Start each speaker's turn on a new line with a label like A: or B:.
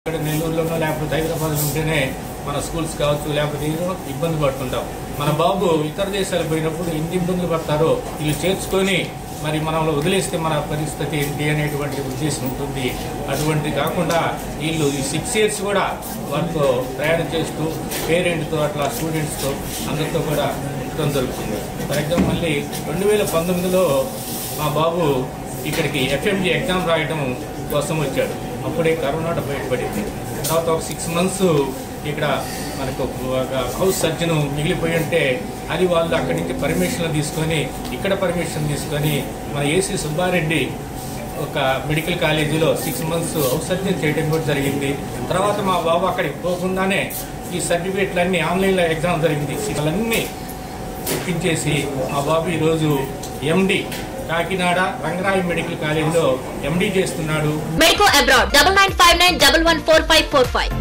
A: ఇక్కడ నెల్లూరులోనో లేకపోతే హైదరాబాద్లో ఉంటేనే మన స్కూల్స్ కావచ్చు, లేకపోతే ఇబ్బంది పడుతుంటాం. మన బాబు ఇతర దేశాలకు పోయినప్పుడు ఎన్ని ఇబ్బందులు పడతారో వీళ్ళు చేర్చుకొని మరి మనల్ని వదిలేస్తే మన పరిస్థితి ఏంటి అనేటువంటి ఉద్దేశం ఉంటుంది. అటువంటి కాకుండా వీళ్ళు ఈ 6 years కూడా వాళ్ళతో ప్రయాణం చేస్తూ పేరెంట్తో అట్లా స్టూడెంట్స్తో అందరితో కూడా ఉండడం జరుగుతుంది. ఫర్ ఎగ్జాంపుల్ మళ్ళీ 2019లో మా బాబు ఇక్కడికి FMG ఎగ్జామ్ రాయడం కోసం వచ్చాడు. అప్పుడే కరోనా బయటపడింది. తర్వాత ఒక 6 months ఇక్కడ మనకు హౌస్ సర్జన్ మిగిలిపోయి ఉంటే అది వాళ్ళు అక్కడి నుంచి పర్మిషన్ తీసుకొని ఇక్కడ పర్మిషన్ తీసుకొని మన ఏసీ సుబ్బారెడ్డి ఒక మెడికల్ కాలేజీలో 6 months హౌస్ సర్జన్ చేయడం కూడా జరిగింది. తర్వాత మా బాబు అక్కడికి పోకుండానే ఈ సర్టిఫికేట్లన్నీ ఆన్లైన్లో ఎగ్జామ్ జరిగింది. వాళ్ళన్నీ చెప్పించేసి మా బాబు ఈరోజు MD కాకినాడ రంగరాయి మెడికల్ కాలేజీలో MD చేస్తున్నాడు.
B: Medico abroad 9959114545